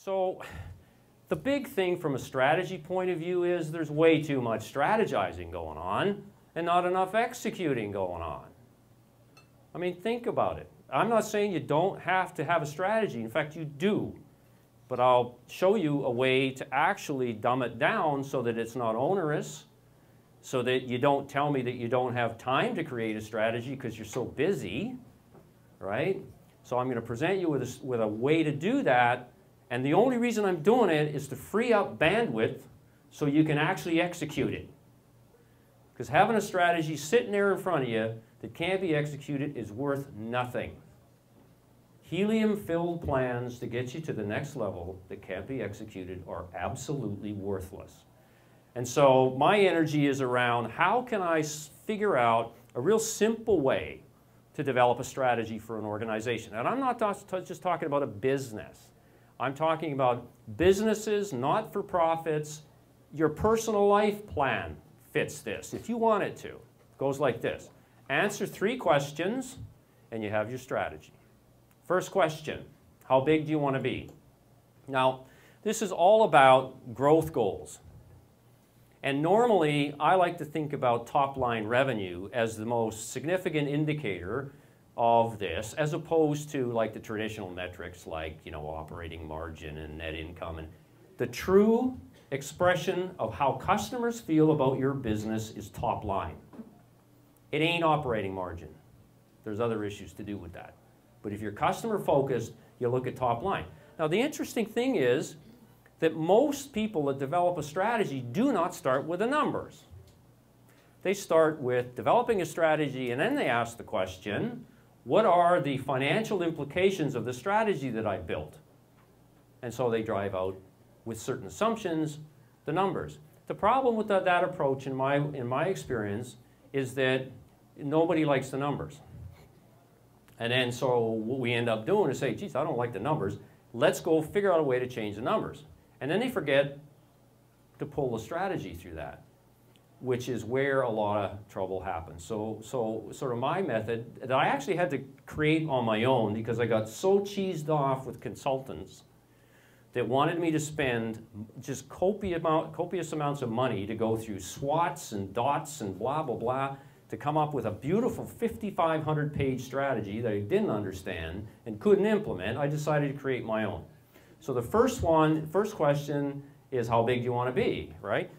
So the big thing from a strategy point of view is there's way too much strategizing going on and not enough executing going on. I mean, think about it. I'm not saying you don't have to have a strategy. In fact, you do. But I'll show you a way to actually dumb it down so that it's not onerous, so that you don't tell me that you don't have time to create a strategy because you're so busy, right? So I'm going to present you with a way to do that, and the only reason I'm doing it is to free up bandwidth so you can actually execute it. Because having a strategy sitting there in front of you that can't be executed is worth nothing. Helium-filled plans to get you to the next level that can't be executed are absolutely worthless. And so my energy is around how can I figure out a real simple way to develop a strategy for an organization. And I'm not just talking about a business. I'm talking about businesses, not-for-profits. Your personal life plan fits this, if you want it to. It goes like this. Answer 3 questions, and you have your strategy. First question, how big do you want to be? Now, this is all about growth goals. And normally, I like to think about top-line revenue as the most significant indicator of this, as opposed to like the traditional metrics like, you know, operating margin and net income. And the true expression of how customers feel about your business is top line. It ain't operating margin. There's other issues to do with that. But if you're customer focused, you look at top line. Now the interesting thing is that most people that develop a strategy do not start with the numbers. They start with developing a strategy and then they ask the question, what are the financial implications of the strategy that I built? And so they drive out with certain assumptions the numbers. The problem with that approach in my experience is that nobody likes the numbers. And then so what we end up doing is say, geez, I don't like the numbers. Let's go figure out a way to change the numbers. And then they forget to pull the strategy through that, which is where a lot of trouble happens. So sort of my method that I actually had to create on my own because I got so cheesed off with consultants that wanted me to spend just copious amounts of money to go through SWOTs and DOTs and blah, blah, blah, to come up with a beautiful 5,500-page strategy that I didn't understand and couldn't implement. I decided to create my own. So the first question is how big do you want to be, right?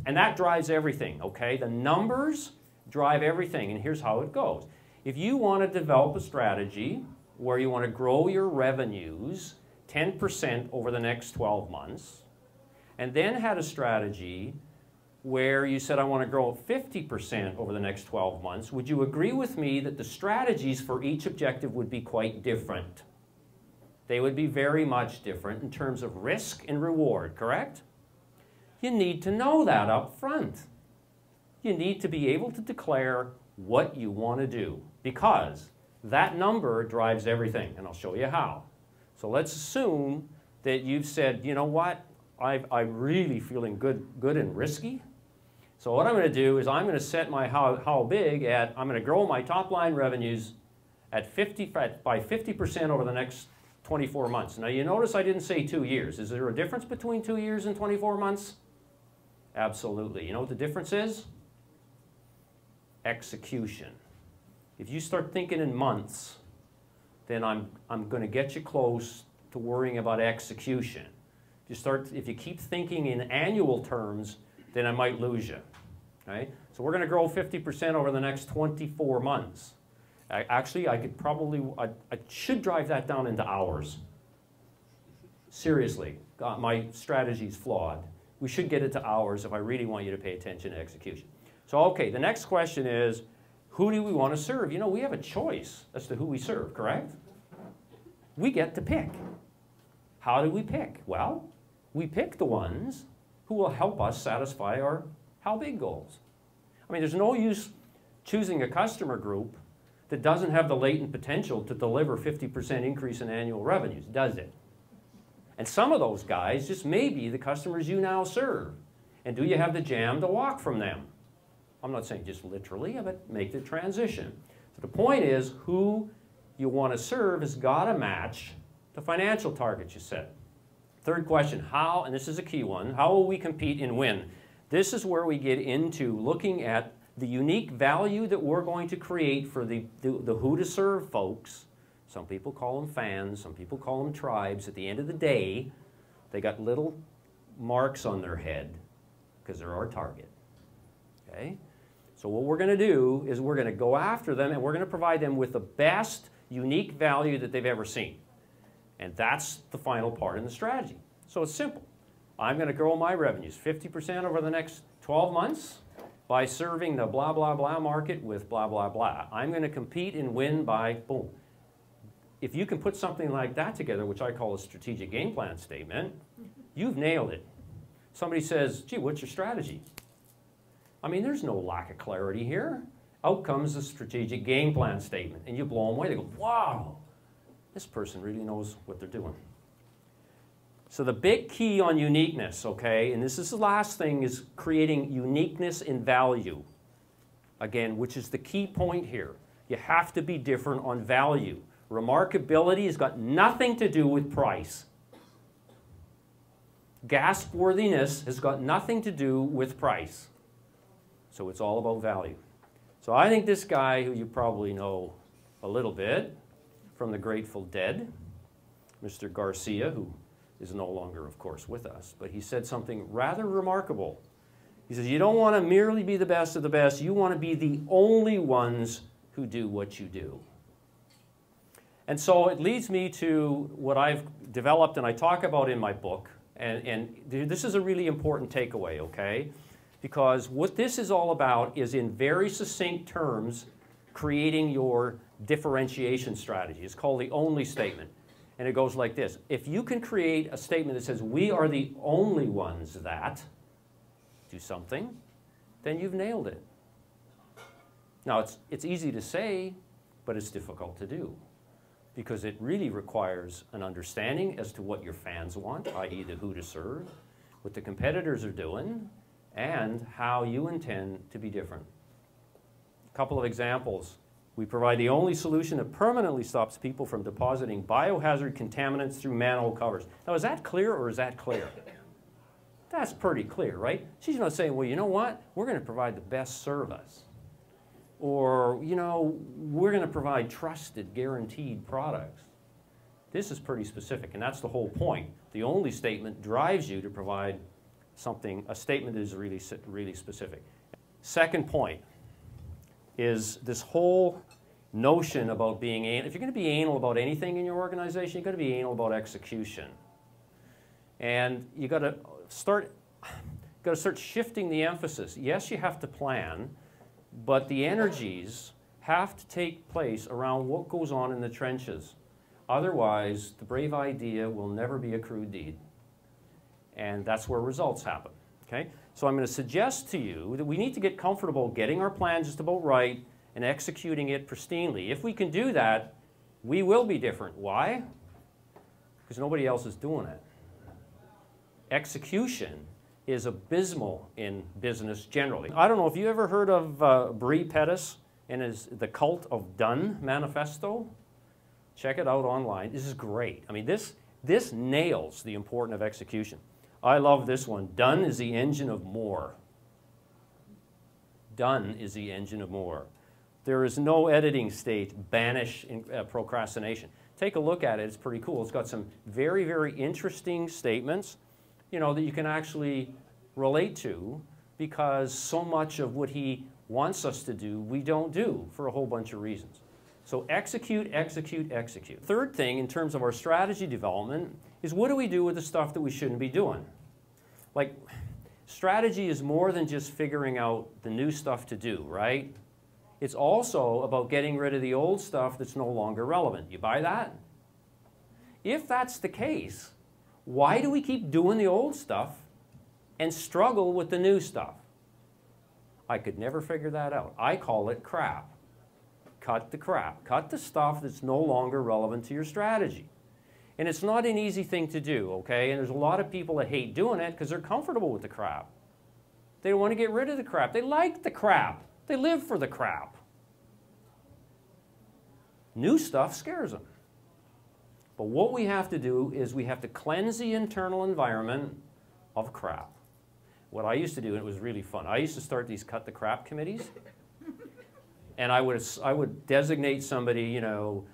And that drives everything, okay? The numbers drive everything, and here's how it goes. If you want to develop a strategy where you want to grow your revenues 10% over the next 12 months, and then had a strategy where you said, I want to grow 50% over the next 12 months, would you agree with me that the strategies for each objective would be quite different? They would be very much different in terms of risk and reward, correct? You need to know that up front. You need to be able to declare what you want to do because that number drives everything, and I'll show you how. So let's assume that you've said, you know what, I'm really feeling good and risky. So what I'm going to do is I'm going to set my how big at, I'm going to grow my top line revenues at by 50% over the next 24 months. Now you notice I didn't say 2 years. Is there a difference between 2 years and 24 months? Absolutely. You know what the difference is? Execution. If you start thinking in months, then I'm going to get you close to worrying about execution. If you keep thinking in annual terms, then I might lose you. Right? So we're going to grow 50% over the next 24 months. Actually, I should drive that down into hours. Seriously, my strategy's flawed. We should get it to hours if I really want you to pay attention to execution. So, okay, the next question is, who do we want to serve? You know, we have a choice as to who we serve, correct? We get to pick. How do we pick? Well, we pick the ones who will help us satisfy our how big goals. I mean, there's no use choosing a customer group that doesn't have the latent potential to deliver 50% increase in annual revenues, does it? And some of those guys just may be the customers you now serve. And do you have the jam to walk from them? I'm not saying just literally, but make the transition. So the point is, who you want to serve has got to match the financial targets you set. Third question, how, and this is a key one, how will we compete and win? This is where we get into looking at the unique value that we're going to create for the who to serve folks. Some people call them fans, some people call them tribes. At the end of the day, they got little marks on their head because they're our target. Okay? So what we're going to do is we're going to go after them and we're going to provide them with the best unique value that they've ever seen. And that's the final part in the strategy. So it's simple. I'm going to grow my revenues 50% over the next 12 months by serving the blah, blah, blah market with blah, blah, blah. I'm going to compete and win by boom. If you can put something like that together, which I call a strategic game plan statement, you've nailed it. Somebody says, gee, what's your strategy? I mean, there's no lack of clarity here. Out comes the strategic game plan statement, and you blow them away. They go, wow, this person really knows what they're doing. So the big key on uniqueness, okay, and this is the last thing, is creating uniqueness in value. Again, which is the key point here. You have to be different on value. Remarkability has got nothing to do with price. Gasp-worthiness has got nothing to do with price. So it's all about value. So I think this guy, who you probably know a little bit from the Grateful Dead, Mr. Garcia, who is no longer, of course, with us, but he said something rather remarkable. He says, you don't want to merely be the best of the best, you want to be the only ones who do what you do. And so it leads me to what I've developed and I talk about in my book, and this is a really important takeaway, okay? Because what this is all about is, in very succinct terms, creating your differentiation strategy. It's called the only statement. And it goes like this. If you can create a statement that says, we are the only ones that do something, then you've nailed it. Now, it's easy to say, but it's difficult to do, because it really requires an understanding as to what your fans want, i.e. the who to serve, what the competitors are doing, and how you intend to be different. A couple of examples. We provide the only solution that permanently stops people from depositing biohazard contaminants through manhole covers. Now, is that clear or is that clear? That's pretty clear, right? She's not saying, well, you know what? We're going to provide the best service. Or, you know, we're going to provide trusted, guaranteed products. This is pretty specific, and that's the whole point. The only statement drives you to provide something, a statement that is really specific. Second point is this whole notion about being anal. If you're going to be anal about anything in your organization, you've got to be anal about execution. And you've got to start shifting the emphasis. Yes, you have to plan, but the energies have to take place around what goes on in the trenches. Otherwise, the brave idea will never be a crude deed. And that's where results happen. Okay? So I'm going to suggest to you that we need to get comfortable getting our plan just about right and executing it pristinely. If we can do that, we will be different. Why? Because nobody else is doing it. Execution is abysmal in business generally. I don't know if you ever heard of Brie Pettis and the Cult of Done manifesto. Check it out online. This is great. I mean, this nails the importance of execution. I love this one. Done is the engine of more. Done is the engine of more. There is no editing state. Banish procrastination. Take a look at it. It's pretty cool. It's got some very, very interesting statements, you know, that you can actually relate to, because so much of what he wants us to do, we don't do for a whole bunch of reasons. So execute, execute, execute. Third thing in terms of our strategy development is, what do we do with the stuff that we shouldn't be doing? Like, strategy is more than just figuring out the new stuff to do, right? It's also about getting rid of the old stuff that's no longer relevant. You buy that? If that's the case, why do we keep doing the old stuff and struggle with the new stuff? I could never figure that out. I call it crap. Cut the crap. Cut the stuff that's no longer relevant to your strategy. And it's not an easy thing to do, okay? And there's a lot of people that hate doing it because they're comfortable with the crap. They don't want to get rid of the crap. They like the crap. They live for the crap. New stuff scares them. But what we have to do is we have to cleanse the internal environment of crap. What I used to do, and it was really fun, I used to start these cut the crap committees. And I would designate somebody, you know,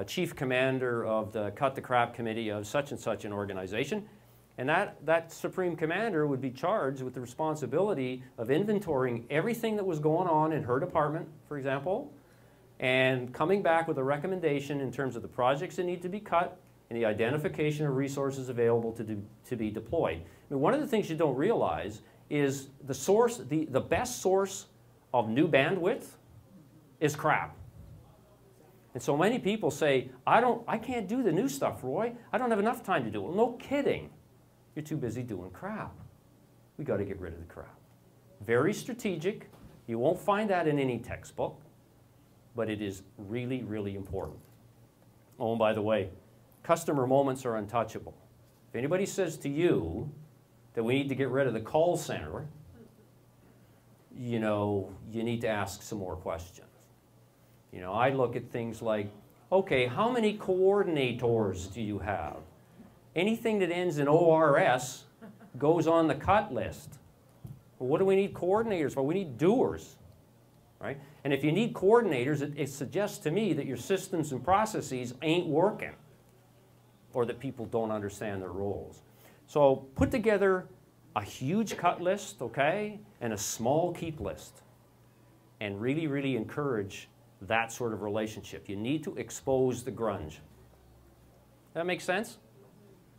chief commander of the cut the crap committee of such and such an organization. And that supreme commander would be charged with the responsibility of inventorying everything that was going on in her department, for example, and coming back with a recommendation in terms of the projects that need to be cut and the identification of resources available to be deployed. I mean, one of the things you don't realize is the best source of new bandwidth is crap. And so many people say, I can't do the new stuff, Roy. I don't have enough time to do it. Well, no kidding. You're too busy doing crap. We got to get rid of the crap. Very strategic. You won't find that in any textbook, but it is really, really important. Oh, and by the way, customer moments are untouchable. If anybody says to you that we need to get rid of the call center, you know, you need to ask some more questions. You know, I look at things like, okay, how many coordinators do you have? Anything that ends in ORS goes on the cut list. Well, what do we need coordinators for? We need doers, right? And if you need coordinators, it suggests to me that your systems and processes ain't working, or that people don't understand their roles. So put together a huge cut list, okay, and a small keep list, and really, really encourage that sort of relationship. You need to expose the grunge. That makes sense?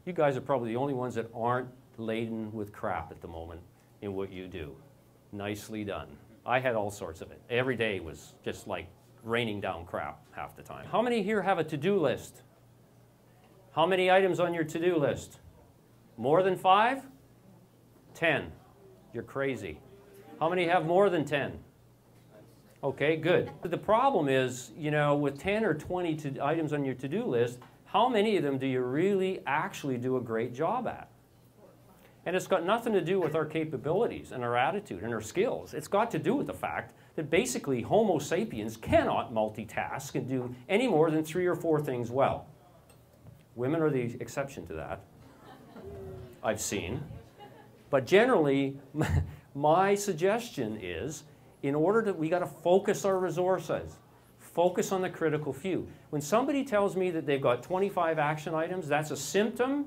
You guys are probably the only ones that aren't laden with crap at the moment in what you do. Nicely done. I had all sorts of it. Every day was just like raining down crap half the time. How many here have a to-do list? How many items on your to-do list? More than 5? 10. You're crazy. How many have more than 10? Okay, good. The problem is, you know, with 10 or 20 items on your to-do list, how many of them do you really actually do a great job at? And it's got nothing to do with our capabilities and our attitude and our skills. It's got to do with the fact that basically Homo sapiens cannot multitask and do any more than 3 or 4 things well. Women are the exception to that, I've seen. But generally, my suggestion is, in order to, we got to focus our resources. Focus on the critical few. When somebody tells me that they've got 25 action items, that's a symptom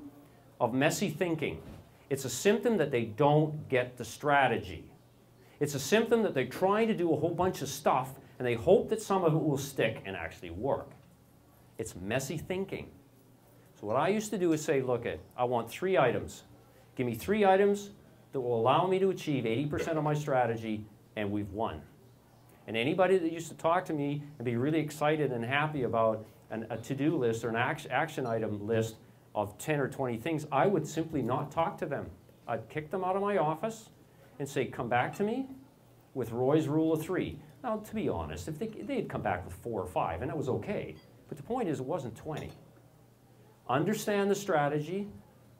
of messy thinking. It's a symptom that they don't get the strategy. It's a symptom that they're trying to do a whole bunch of stuff and they hope that some of it will stick and actually work. It's messy thinking. So what I used to do is say, look, I want 3 items. Give me 3 items that will allow me to achieve 80% of my strategy, and we've won. And anybody that used to talk to me and be really excited and happy about a to-do list or an action item list of 10 or 20 things, I would simply not talk to them. I'd kick them out of my office and say, come back to me with Roy's rule of 3. Now, to be honest, if they'd come back with 4 or 5, and that was okay. But the point is, it wasn't 20. Understand the strategy,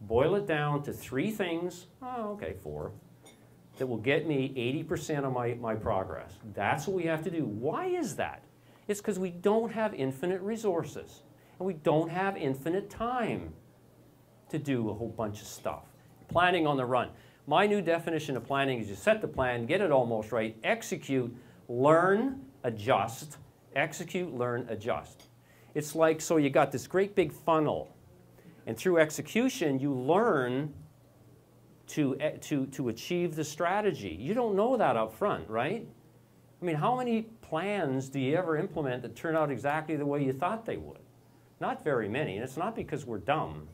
boil it down to 3 things, oh, okay, 4, that will get me 80% of my progress. That's what we have to do. Why is that? It's because we don't have infinite resources, and we don't have infinite time to do a whole bunch of stuff. Planning on the run. My new definition of planning is you set the plan, get it almost right, execute, learn, adjust, execute, learn, adjust. It's like, so you got this great big funnel, and through execution, you learn to achieve the strategy. You don't know that up front, right? I mean, how many plans do you ever implement that turn out exactly the way you thought they would? Not very many, and it's not because we're dumb.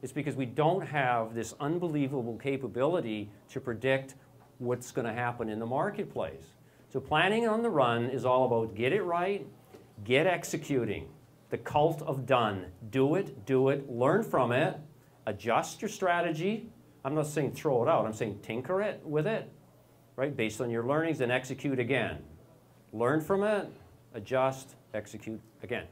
It's because we don't have this unbelievable capability to predict what's going to happen in the marketplace. So planning on the run is all about get it right, get executing. The cult of done. Do it, learn from it, adjust your strategy. I'm not saying throw it out, I'm saying tinker it with it, right? Based on your learnings, and execute again. Learn from it, adjust, execute again.